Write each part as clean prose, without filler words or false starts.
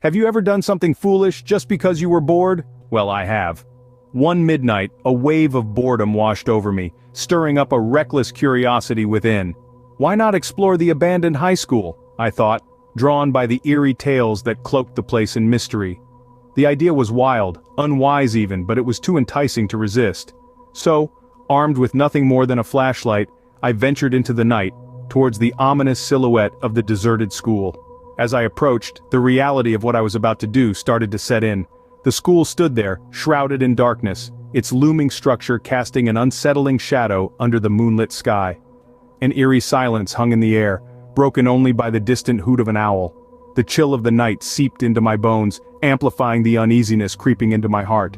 Have you ever done something foolish just because you were bored? Well, I have. One midnight, a wave of boredom washed over me, stirring up a reckless curiosity within. Why not explore the abandoned high school, I thought, drawn by the eerie tales that cloaked the place in mystery. The idea was wild, unwise even, but it was too enticing to resist. So, armed with nothing more than a flashlight, I ventured into the night, towards the ominous silhouette of the deserted school. As I approached, the reality of what I was about to do started to set in. The school stood there, shrouded in darkness, its looming structure casting an unsettling shadow under the moonlit sky. An eerie silence hung in the air, broken only by the distant hoot of an owl. The chill of the night seeped into my bones, amplifying the uneasiness creeping into my heart.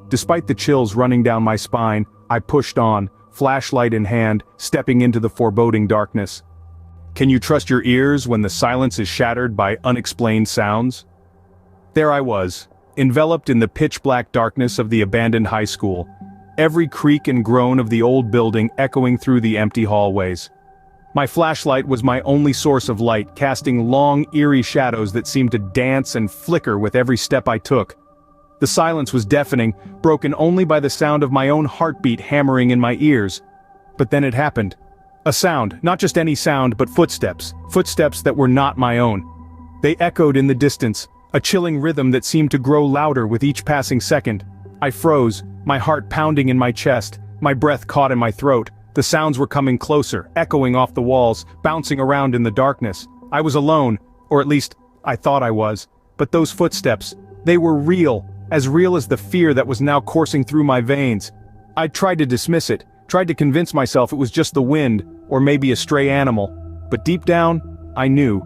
Despite the chills running down my spine, I pushed on, flashlight in hand, stepping into the foreboding darkness. Can you trust your ears when the silence is shattered by unexplained sounds? There I was, enveloped in the pitch-black darkness of the abandoned high school, every creak and groan of the old building echoing through the empty hallways. My flashlight was my only source of light, casting long, eerie shadows that seemed to dance and flicker with every step I took. The silence was deafening, broken only by the sound of my own heartbeat hammering in my ears. But then it happened. A sound, not just any sound, but footsteps. Footsteps that were not my own. They echoed in the distance, a chilling rhythm that seemed to grow louder with each passing second. I froze, my heart pounding in my chest, my breath caught in my throat. The sounds were coming closer, echoing off the walls, bouncing around in the darkness. I was alone, or at least, I thought I was. But those footsteps, they were real as the fear that was now coursing through my veins. I tried to dismiss it, tried to convince myself it was just the wind, or maybe a stray animal. But deep down, I knew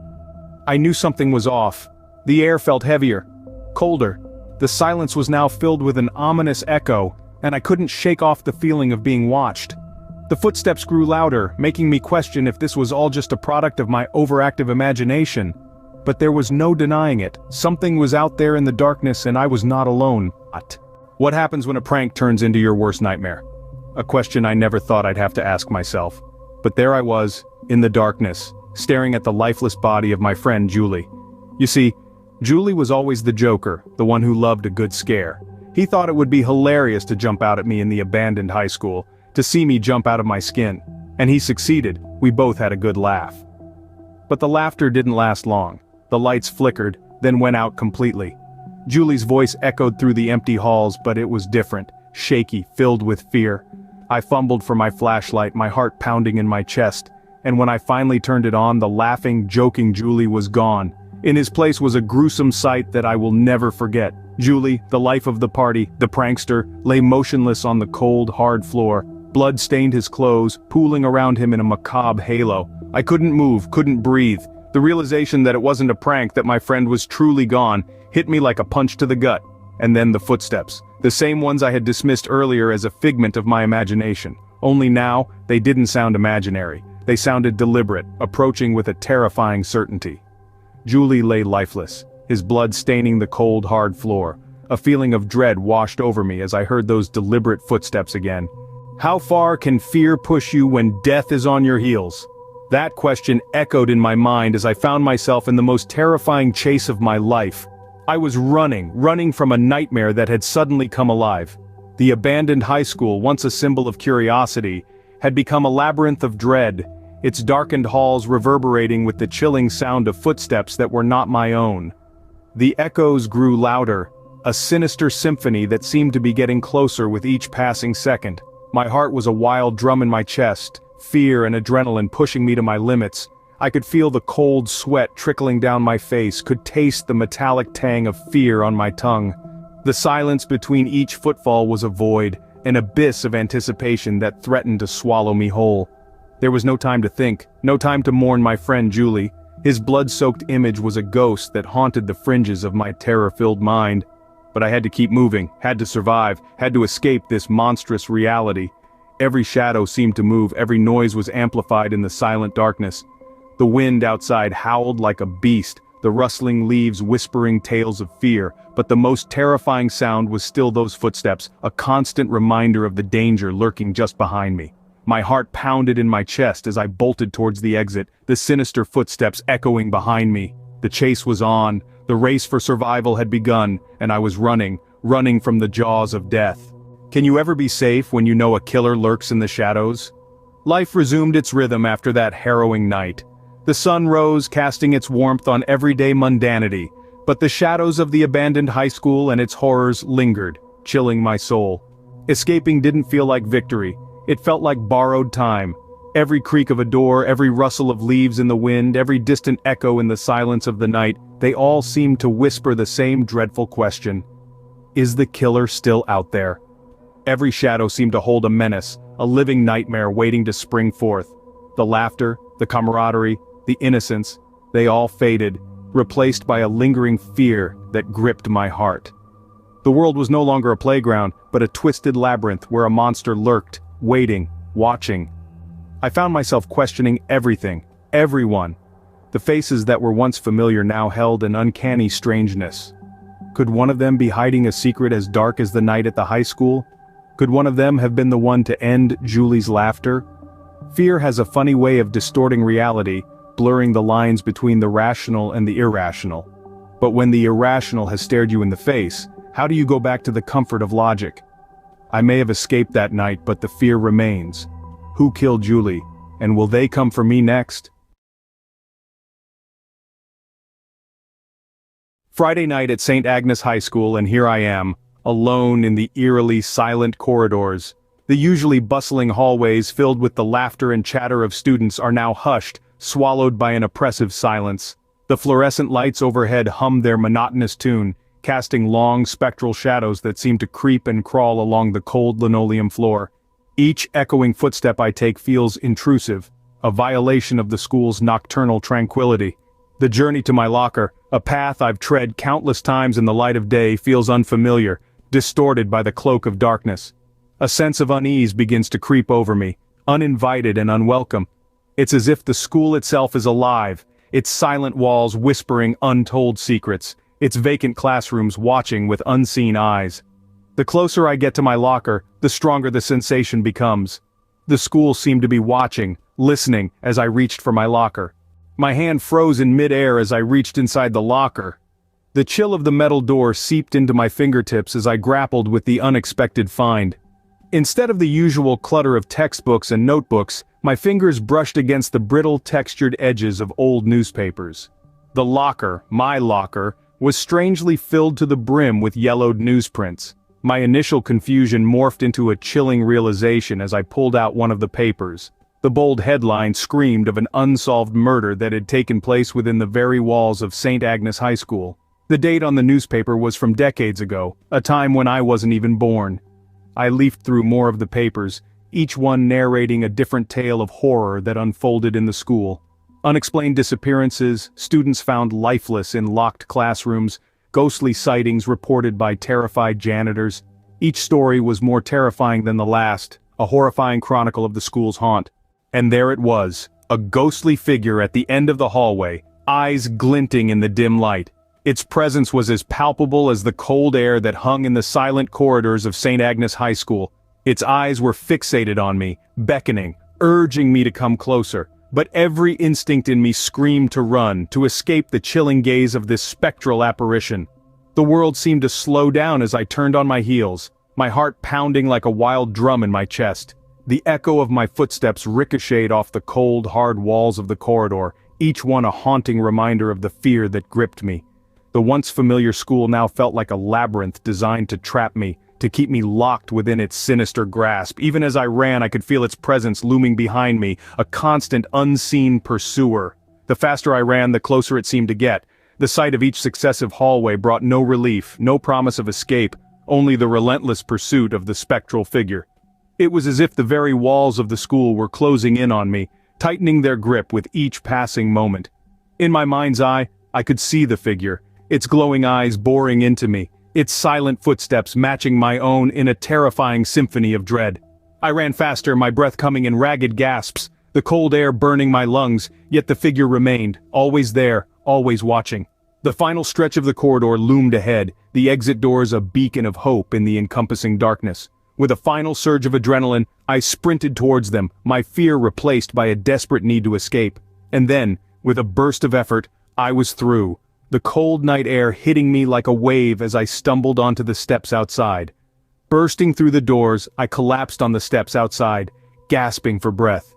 something was off. The air felt heavier, colder. The silence was now filled with an ominous echo, and I couldn't shake off the feeling of being watched. The footsteps grew louder, making me question if this was all just a product of my overactive imagination. But there was no denying it. Something was out there in the darkness and I was not alone. What happens when a prank turns into your worst nightmare? A question I never thought I'd have to ask myself. But there I was, in the darkness, staring at the lifeless body of my friend Julie. You see, Julie was always the joker, the one who loved a good scare. He thought it would be hilarious to jump out at me in the abandoned high school, to see me jump out of my skin. And he succeeded. We both had a good laugh. But the laughter didn't last long. The lights flickered, then went out completely. Julie's voice echoed through the empty halls, but it was different, shaky, filled with fear. I fumbled for my flashlight, my heart pounding in my chest, and when I finally turned it on, the laughing, joking Julie was gone. In his place was a gruesome sight that I will never forget. Julie, the life of the party, the prankster, lay motionless on the cold, hard floor. Blood stained his clothes, pooling around him in a macabre halo. I couldn't move, couldn't breathe. The realization that it wasn't a prank, that my friend was truly gone, hit me like a punch to the gut. And then the footsteps. The same ones I had dismissed earlier as a figment of my imagination. Only now, they didn't sound imaginary. They sounded deliberate, approaching with a terrifying certainty. Julie lay lifeless, his blood staining the cold, hard floor. A feeling of dread washed over me as I heard those deliberate footsteps again. How far can fear push you when death is on your heels? That question echoed in my mind as I found myself in the most terrifying chase of my life. I was running from a nightmare that had suddenly come alive. The abandoned high school, once a symbol of curiosity, had become a labyrinth of dread, its darkened halls reverberating with the chilling sound of footsteps that were not my own. The echoes grew louder, a sinister symphony that seemed to be getting closer with each passing second. My heart was a wild drum in my chest, fear and adrenaline pushing me to my limits. I could feel the cold sweat trickling down my face, could taste the metallic tang of fear on my tongue. The silence between each footfall was a void, an abyss of anticipation that threatened to swallow me whole. There was no time to think, no time to mourn my friend Julie. His blood-soaked image was a ghost that haunted the fringes of my terror-filled mind. But I had to keep moving, had to survive, had to escape this monstrous reality. Every shadow seemed to move, every noise was amplified in the silent darkness. The wind outside howled like a beast, the rustling leaves whispering tales of fear, but the most terrifying sound was still those footsteps, a constant reminder of the danger lurking just behind me. My heart pounded in my chest as I bolted towards the exit, the sinister footsteps echoing behind me. The chase was on, The race for survival had begun, and I was running from the jaws of death. Can you ever be safe when you know a killer lurks in the shadows? Life resumed its rhythm after that harrowing night. The sun rose, casting its warmth on everyday mundanity, but the shadows of the abandoned high school and its horrors lingered, chilling my soul. Escaping didn't feel like victory. It felt like borrowed time. Every creak of a door, every rustle of leaves in the wind, every distant echo in the silence of the night, they all seemed to whisper the same dreadful question. Is the killer still out there? Every shadow seemed to hold a menace, a living nightmare waiting to spring forth. The laughter, the camaraderie, the innocence, they all faded, replaced by a lingering fear that gripped my heart. The world was no longer a playground, but a twisted labyrinth where a monster lurked, waiting, watching. I found myself questioning everything, everyone. The faces that were once familiar now held an uncanny strangeness. Could one of them be hiding a secret as dark as the night at the high school? Could one of them have been the one to end Julie's laughter? Fear has a funny way of distorting reality, blurring the lines between the rational and the irrational. But when the irrational has stared you in the face, how do you go back to the comfort of logic? I may have escaped that night, but the fear remains. Who killed Julie, and will they come for me next? Friday night at St. Agnes High School, and here I am, alone in the eerily silent corridors. The usually bustling hallways filled with the laughter and chatter of students are now hushed, swallowed by an oppressive silence. The fluorescent lights overhead hum their monotonous tune, casting long spectral shadows that seem to creep and crawl along the cold linoleum floor. Each echoing footstep I take feels intrusive, a violation of the school's nocturnal tranquility. The journey to my locker, a path I've tread countless times in the light of day, feels unfamiliar, distorted by the cloak of darkness. A sense of unease begins to creep over me, uninvited and unwelcome. It's as if the school itself is alive, its silent walls whispering untold secrets, its vacant classrooms watching with unseen eyes. The closer I get to my locker, the stronger the sensation becomes. The school seemed to be watching, listening, as I reached for my locker. My hand froze in midair as I reached inside the locker. The chill of the metal door seeped into my fingertips as I grappled with the unexpected find. Instead of the usual clutter of textbooks and notebooks, my fingers brushed against the brittle, textured edges of old newspapers. The locker, my locker, was strangely filled to the brim with yellowed newsprints. My initial confusion morphed into a chilling realization as I pulled out one of the papers. The bold headline screamed of an unsolved murder that had taken place within the very walls of St. Agnes High School. The date on the newspaper was from decades ago, a time when I wasn't even born. I leafed through more of the papers, each one narrating a different tale of horror that unfolded in the school. Unexplained disappearances, students found lifeless in locked classrooms, ghostly sightings reported by terrified janitors. Each story was more terrifying than the last, a horrifying chronicle of the school's haunt. And there it was, a ghostly figure at the end of the hallway, eyes glinting in the dim light. Its presence was as palpable as the cold air that hung in the silent corridors of St. Agnes High School. Its eyes were fixated on me, beckoning, urging me to come closer. But every instinct in me screamed to run, to escape the chilling gaze of this spectral apparition. The world seemed to slow down as I turned on my heels, my heart pounding like a wild drum in my chest. The echo of my footsteps ricocheted off the cold, hard walls of the corridor, each one a haunting reminder of the fear that gripped me. The once familiar school now felt like a labyrinth designed to trap me, to keep me locked within its sinister grasp. Even as I ran, I could feel its presence looming behind me, a constant unseen pursuer. The faster I ran, the closer it seemed to get. The sight of each successive hallway brought no relief, no promise of escape, only the relentless pursuit of the spectral figure. It was as if the very walls of the school were closing in on me, tightening their grip with each passing moment. In my mind's eye, I could see the figure, its glowing eyes boring into me, its silent footsteps matching my own in a terrifying symphony of dread. I ran faster, my breath coming in ragged gasps, the cold air burning my lungs, yet the figure remained, always there, always watching. The final stretch of the corridor loomed ahead, the exit doors a beacon of hope in the encompassing darkness. With a final surge of adrenaline, I sprinted towards them, my fear replaced by a desperate need to escape. And then, with a burst of effort, I was through. the cold night air hitting me like a wave as I stumbled onto the steps outside. Bursting through the doors, I collapsed on the steps outside, gasping for breath.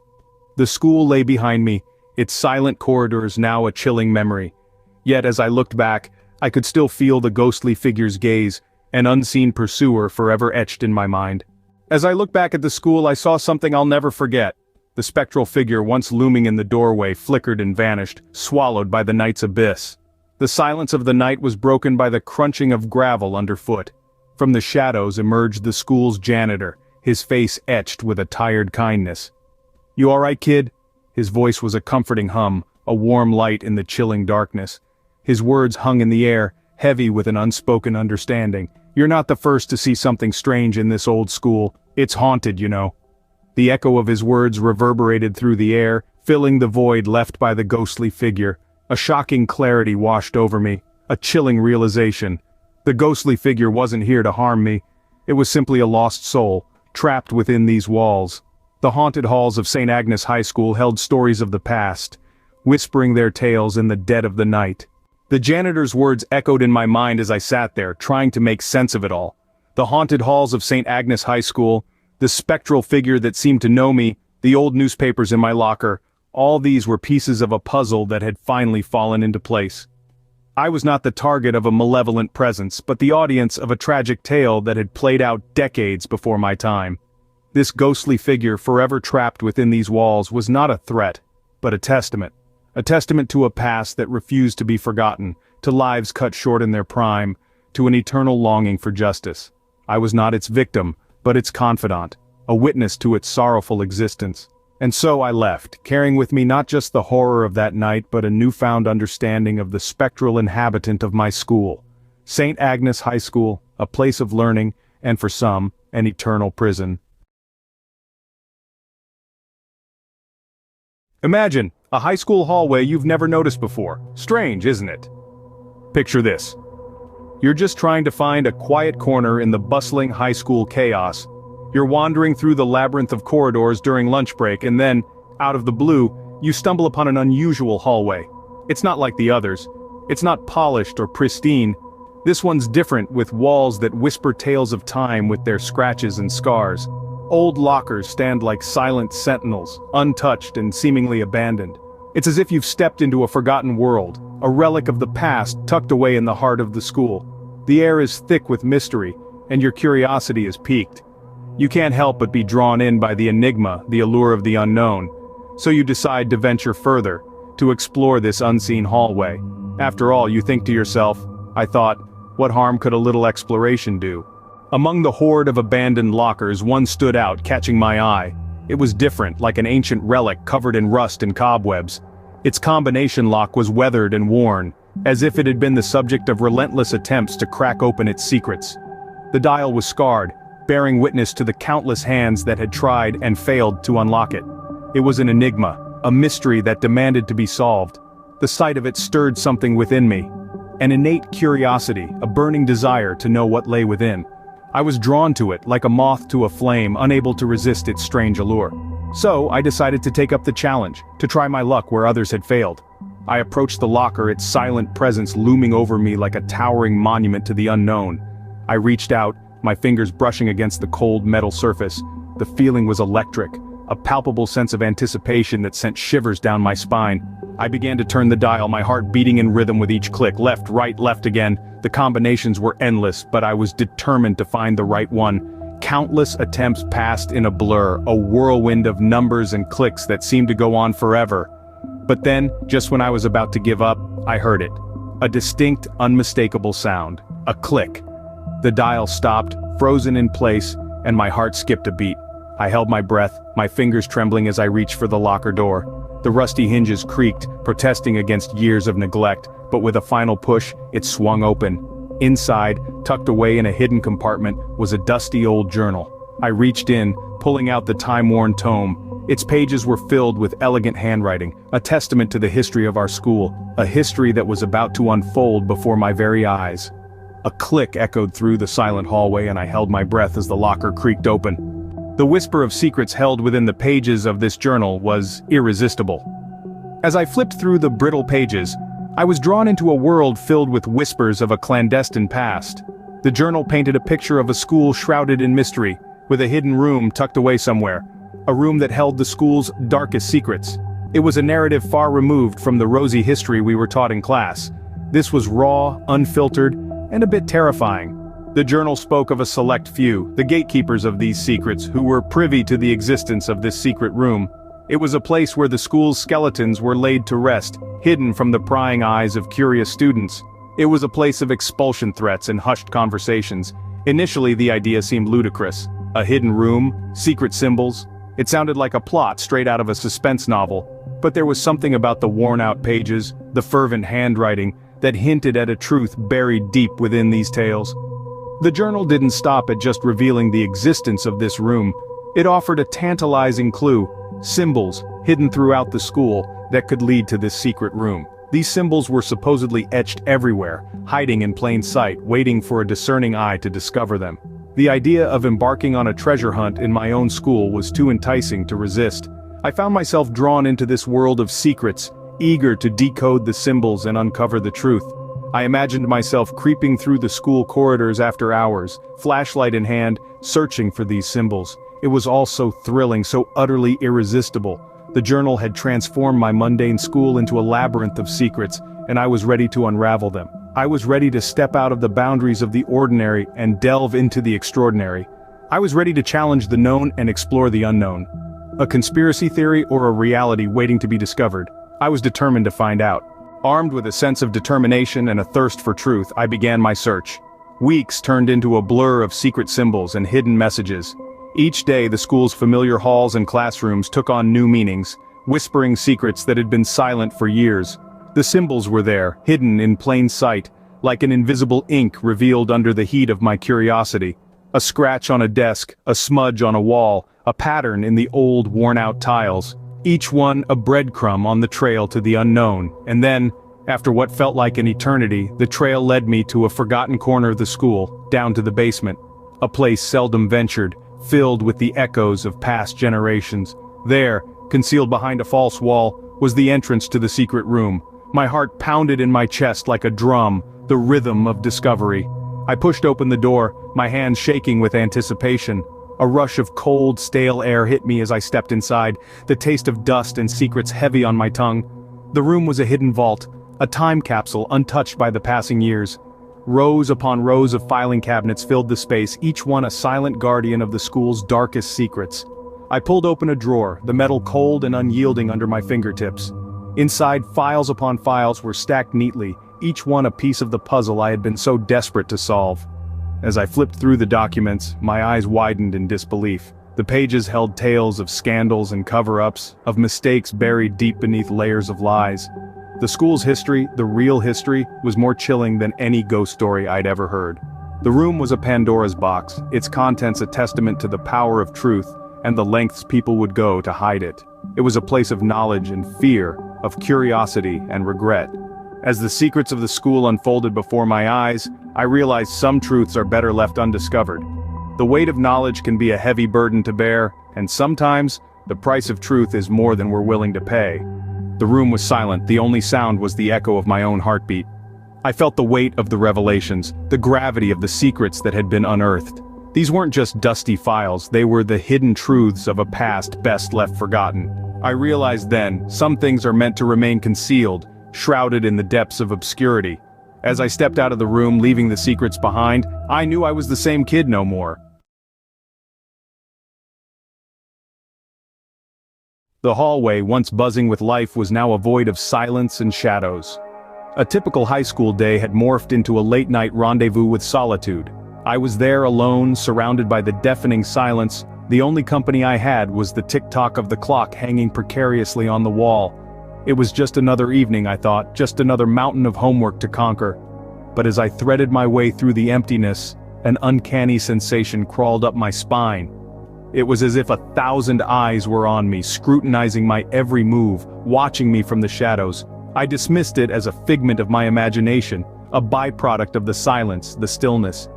The school lay behind me, its silent corridors now a chilling memory. Yet as I looked back, I could still feel the ghostly figure's gaze, an unseen pursuer forever etched in my mind. As I looked back at the school, I saw something I'll never forget. The spectral figure once looming in the doorway flickered and vanished, swallowed by the night's abyss. The silence of the night was broken by the crunching of gravel underfoot. From the shadows emerged the school's janitor, his face etched with a tired kindness. "You all right, kid?" His voice was a comforting hum, a warm light in the chilling darkness. His words hung in the air, heavy with an unspoken understanding. "You're not the first to see something strange in this old school. It's haunted, you know." The echo of his words reverberated through the air, filling the void left by the ghostly figure. A shocking clarity washed over me, a chilling realization. The ghostly figure wasn't here to harm me. It was simply a lost soul, trapped within these walls. The haunted halls of St. Agnes High School held stories of the past, whispering their tales in the dead of the night. The janitor's words echoed in my mind as I sat there, trying to make sense of it all. The haunted halls of St. Agnes High School, the spectral figure that seemed to know me, the old newspapers in my locker, all these were pieces of a puzzle that had finally fallen into place. I was not the target of a malevolent presence, but the audience of a tragic tale that had played out decades before my time. This ghostly figure forever trapped within these walls was not a threat, but a testament. A testament to a past that refused to be forgotten, to lives cut short in their prime, to an eternal longing for justice. I was not its victim, but its confidant, a witness to its sorrowful existence. And so I left, carrying with me not just the horror of that night but a newfound understanding of the spectral inhabitant of my school. St. Agnes High School, a place of learning, and for some, an eternal prison. Imagine, a high school hallway you've never noticed before. Strange, isn't it? Picture this. You're just trying to find a quiet corner in the bustling high school chaos. You're wandering through the labyrinth of corridors during lunch break and then, out of the blue, you stumble upon an unusual hallway. It's not like the others. It's not polished or pristine. This one's different, with walls that whisper tales of time with their scratches and scars. Old lockers stand like silent sentinels, untouched and seemingly abandoned. It's as if you've stepped into a forgotten world, a relic of the past tucked away in the heart of the school. The air is thick with mystery, and your curiosity is piqued. You can't help but be drawn in by the enigma, the allure of the unknown. So you decide to venture further, to explore this unseen hallway. After all, you think to yourself, I thought, what harm could a little exploration do? Among the horde of abandoned lockers, one stood out, catching my eye. It was different, like an ancient relic covered in rust and cobwebs. Its combination lock was weathered and worn, as if it had been the subject of relentless attempts to crack open its secrets. The dial was scarred, bearing witness to the countless hands that had tried and failed to unlock it. It was an enigma, a mystery that demanded to be solved. The sight of it stirred something within me. An innate curiosity, a burning desire to know what lay within. I was drawn to it, like a moth to a flame, unable to resist its strange allure. So, I decided to take up the challenge, to try my luck where others had failed. I approached the locker, its silent presence looming over me like a towering monument to the unknown. I reached out, my fingers brushing against the cold metal surface. The feeling was electric, a palpable sense of anticipation that sent shivers down my spine. I began to turn the dial, my heart beating in rhythm with each click, left, right, left again. The combinations were endless, but I was determined to find the right one. Countless attempts passed in a blur, a whirlwind of numbers and clicks that seemed to go on forever. But then, just when I was about to give up, I heard it. A distinct, unmistakable sound. A click. The dial stopped, frozen in place, and my heart skipped a beat. I held my breath, my fingers trembling as I reached for the locker door. The rusty hinges creaked, protesting against years of neglect, but with a final push, it swung open. Inside, tucked away in a hidden compartment, was a dusty old journal. I reached in, pulling out the time-worn tome. Its pages were filled with elegant handwriting, a testament to the history of our school, a history that was about to unfold before my very eyes. A click echoed through the silent hallway, and I held my breath as the locker creaked open. The whisper of secrets held within the pages of this journal was irresistible. As I flipped through the brittle pages, I was drawn into a world filled with whispers of a clandestine past. The journal painted a picture of a school shrouded in mystery, with a hidden room tucked away somewhere. A room that held the school's darkest secrets. It was a narrative far removed from the rosy history we were taught in class. This was raw, unfiltered, and a bit terrifying. The journal spoke of a select few, the gatekeepers of these secrets, who were privy to the existence of this secret room. It was a place where the school's skeletons were laid to rest, hidden from the prying eyes of curious students. It was a place of expulsion threats and hushed conversations. Initially, the idea seemed ludicrous. A hidden room, secret symbols. It sounded like a plot straight out of a suspense novel. But there was something about the worn-out pages, the fervent handwriting, that hinted at a truth buried deep within these tales. The journal didn't stop at just revealing the existence of this room. It offered a tantalizing clue, symbols, hidden throughout the school, that could lead to this secret room. These symbols were supposedly etched everywhere, hiding in plain sight, waiting for a discerning eye to discover them. The idea of embarking on a treasure hunt in my own school was too enticing to resist. I found myself drawn into this world of secrets, eager to decode the symbols and uncover the truth. I imagined myself creeping through the school corridors after hours, flashlight in hand, searching for these symbols. It was all so thrilling, so utterly irresistible. The journal had transformed my mundane school into a labyrinth of secrets, and I was ready to unravel them. I was ready to step out of the boundaries of the ordinary and delve into the extraordinary. I was ready to challenge the known and explore the unknown. A conspiracy theory or a reality waiting to be discovered? I was determined to find out. Armed with a sense of determination and a thirst for truth, I began my search. Weeks turned into a blur of secret symbols and hidden messages. Each day the school's familiar halls and classrooms took on new meanings, whispering secrets that had been silent for years. The symbols were there, hidden in plain sight, like an invisible ink revealed under the heat of my curiosity. A scratch on a desk, a smudge on a wall, a pattern in the old worn-out tiles. Each one a breadcrumb on the trail to the unknown, and then, after what felt like an eternity, the trail led me to a forgotten corner of the school, down to the basement. A place seldom ventured, filled with the echoes of past generations. There, concealed behind a false wall, was the entrance to the secret room. My heart pounded in my chest like a drum, the rhythm of discovery. I pushed open the door, my hands shaking with anticipation. A rush of cold, stale air hit me as I stepped inside, the taste of dust and secrets heavy on my tongue. The room was a hidden vault, a time capsule untouched by the passing years. Rows upon rows of filing cabinets filled the space, each one a silent guardian of the school's darkest secrets. I pulled open a drawer, the metal cold and unyielding under my fingertips. Inside, files upon files were stacked neatly, each one a piece of the puzzle I had been so desperate to solve. As I flipped through the documents, my eyes widened in disbelief. The pages held tales of scandals and cover-ups, of mistakes buried deep beneath layers of lies. The school's history, the real history, was more chilling than any ghost story I'd ever heard. The room was a Pandora's box, its contents a testament to the power of truth, and the lengths people would go to hide it. It was a place of knowledge and fear, of curiosity and regret. As the secrets of the school unfolded before my eyes, I realized some truths are better left undiscovered. The weight of knowledge can be a heavy burden to bear, and sometimes, the price of truth is more than we're willing to pay. The room was silent, the only sound was the echo of my own heartbeat. I felt the weight of the revelations, the gravity of the secrets that had been unearthed. These weren't just dusty files, they were the hidden truths of a past best left forgotten. I realized then, some things are meant to remain concealed, shrouded in the depths of obscurity. As I stepped out of the room, leaving the secrets behind, I knew I was the same kid no more. The hallway, once buzzing with life, was now a void of silence and shadows. A typical high school day had morphed into a late-night rendezvous with solitude. I was there alone, surrounded by the deafening silence. The only company I had was the tick-tock of the clock hanging precariously on the wall. It was just another evening, I thought, just another mountain of homework to conquer. But as I threaded my way through the emptiness, an uncanny sensation crawled up my spine. It was as if 1,000 eyes were on me, scrutinizing my every move, watching me from the shadows. I dismissed it as a figment of my imagination, a byproduct of the silence, the stillness.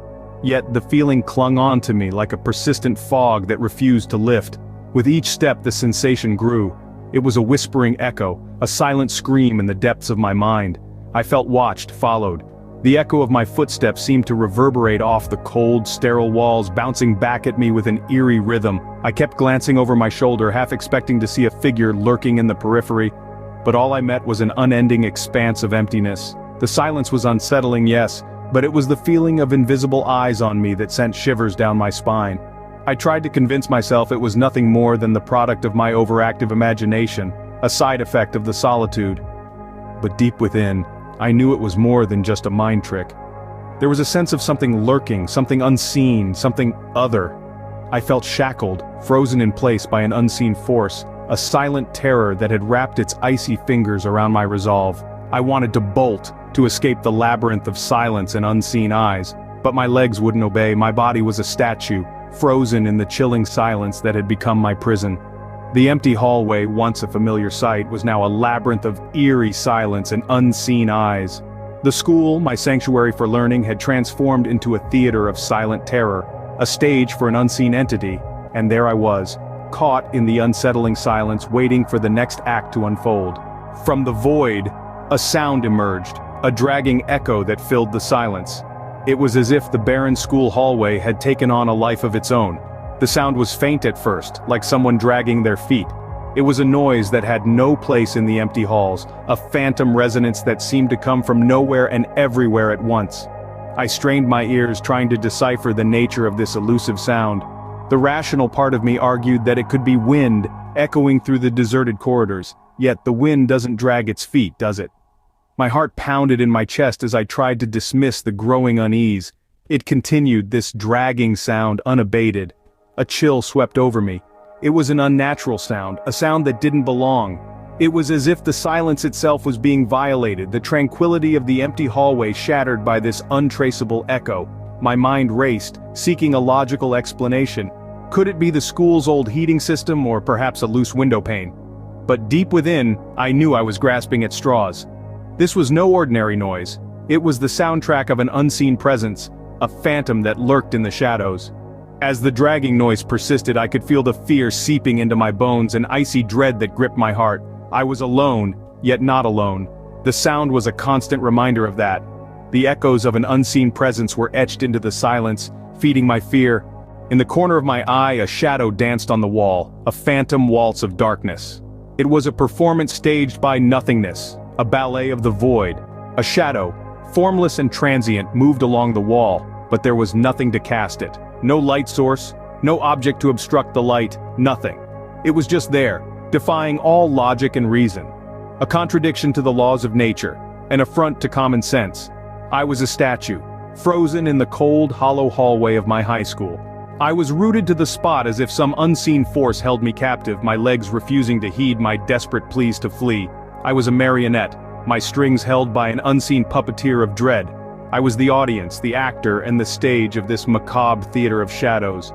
Yet the feeling clung on to me like a persistent fog that refused to lift. With each step the sensation grew. It was a whispering echo, a silent scream in the depths of my mind. I felt watched, followed. The echo of my footsteps seemed to reverberate off the cold, sterile walls, bouncing back at me with an eerie rhythm. I kept glancing over my shoulder, half expecting to see a figure lurking in the periphery, but all I met was an unending expanse of emptiness. The silence was unsettling, yes, but it was the feeling of invisible eyes on me that sent shivers down my spine. I tried to convince myself it was nothing more than the product of my overactive imagination, a side effect of the solitude. But deep within, I knew it was more than just a mind trick. There was a sense of something lurking, something unseen, something other. I felt shackled, frozen in place by an unseen force, a silent terror that had wrapped its icy fingers around my resolve. I wanted to bolt, to escape the labyrinth of silence and unseen eyes, but my legs wouldn't obey. My body was a statue, frozen in the chilling silence that had become my prison. The empty hallway, once a familiar sight, was now a labyrinth of eerie silence and unseen eyes. The school, my sanctuary for learning, had transformed into a theater of silent terror, a stage for an unseen entity, and there I was, caught in the unsettling silence, waiting for the next act to unfold. From the void, a sound emerged, a dragging echo that filled the silence. It was as if the barren school hallway had taken on a life of its own. The sound was faint at first, like someone dragging their feet. It was a noise that had no place in the empty halls, a phantom resonance that seemed to come from nowhere and everywhere at once. I strained my ears, trying to decipher the nature of this elusive sound. The rational part of me argued that it could be wind, echoing through the deserted corridors, yet the wind doesn't drag its feet, does it? My heart pounded in my chest as I tried to dismiss the growing unease. It continued, this dragging sound, unabated. A chill swept over me. It was an unnatural sound, a sound that didn't belong. It was as if the silence itself was being violated, the tranquility of the empty hallway shattered by this untraceable echo. My mind raced, seeking a logical explanation. Could it be the school's old heating system, or perhaps a loose window pane? But deep within, I knew I was grasping at straws. This was no ordinary noise. It was the soundtrack of an unseen presence, a phantom that lurked in the shadows. As the dragging noise persisted, I could feel the fear seeping into my bones, an icy dread that gripped my heart. I was alone, yet not alone. The sound was a constant reminder of that. The echoes of an unseen presence were etched into the silence, feeding my fear. In the corner of my eye, a shadow danced on the wall, a phantom waltz of darkness. It was a performance staged by nothingness, a ballet of the void. A shadow, formless and transient, moved along the wall, but there was nothing to cast it. No light source, no object to obstruct the light, nothing. It was just there, defying all logic and reason. A contradiction to the laws of nature, an affront to common sense. I was a statue, frozen in the cold, hollow hallway of my high school. I was rooted to the spot as if some unseen force held me captive, my legs refusing to heed my desperate pleas to flee. I was a marionette, my strings held by an unseen puppeteer of dread. I was the audience, the actor, and the stage of this macabre theater of shadows.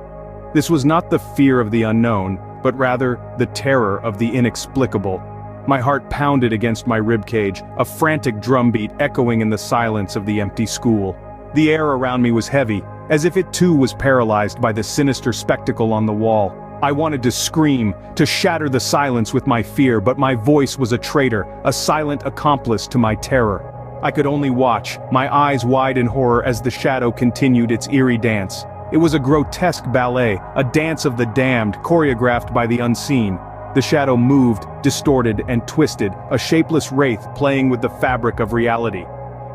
This was not the fear of the unknown, but rather the terror of the inexplicable. My heart pounded against my ribcage, a frantic drumbeat echoing in the silence of the empty school. The air around me was heavy, as if it too was paralyzed by the sinister spectacle on the wall. I wanted to scream, to shatter the silence with my fear, but my voice was a traitor, a silent accomplice to my terror. I could only watch, my eyes wide in horror as the shadow continued its eerie dance. It was a grotesque ballet, a dance of the damned, choreographed by the unseen. The shadow moved, distorted and twisted, a shapeless wraith playing with the fabric of reality.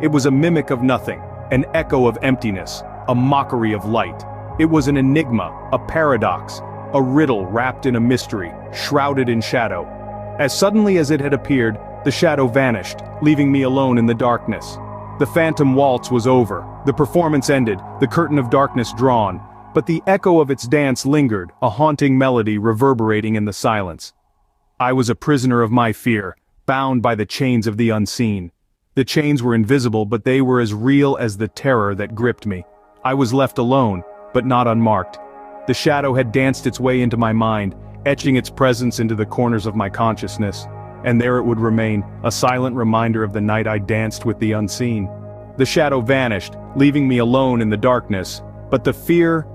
It was a mimic of nothing, an echo of emptiness, a mockery of light. It was an enigma, a paradox, a riddle wrapped in a mystery, shrouded in shadow. As suddenly as it had appeared, the shadow vanished, leaving me alone in the darkness. The phantom waltz was over, the performance ended, the curtain of darkness drawn, but the echo of its dance lingered, a haunting melody reverberating in the silence. I was a prisoner of my fear, bound by the chains of the unseen. The chains were invisible, but they were as real as the terror that gripped me. I was left alone, but not unmarked. The shadow had danced its way into my mind, etching its presence into the corners of my consciousness. And there it would remain, a silent reminder of the night I danced with the unseen. The shadow vanished, leaving me alone in the darkness, but the fear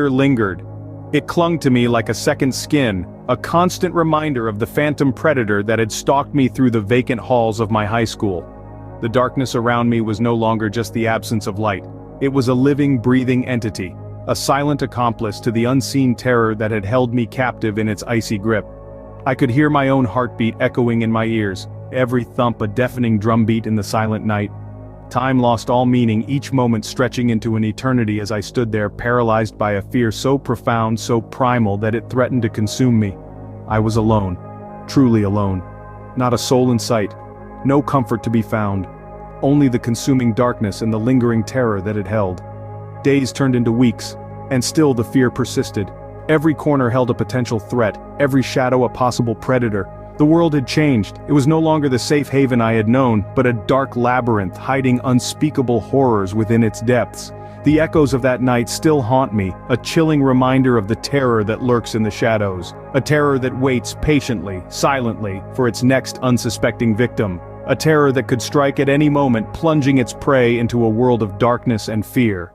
lingered. It clung to me like a second skin, a constant reminder of the phantom predator that had stalked me through the vacant halls of my high school. The darkness around me was no longer just the absence of light. It was a living, breathing entity, a silent accomplice to the unseen terror that had held me captive in its icy grip. I could hear my own heartbeat echoing in my ears, every thump a deafening drumbeat in the silent night. Time lost all meaning, each moment stretching into an eternity as I stood there paralyzed by a fear so profound, so primal that it threatened to consume me. I was alone, truly alone. Not a soul in sight, no comfort to be found, only the consuming darkness and the lingering terror that it held. Days turned into weeks, and still the fear persisted. Every corner held a potential threat, every shadow a possible predator. The world had changed. It was no longer the safe haven I had known, but a dark labyrinth hiding unspeakable horrors within its depths. The echoes of that night still haunt me, a chilling reminder of the terror that lurks in the shadows. A terror that waits patiently, silently, for its next unsuspecting victim. A terror that could strike at any moment, plunging its prey into a world of darkness and fear.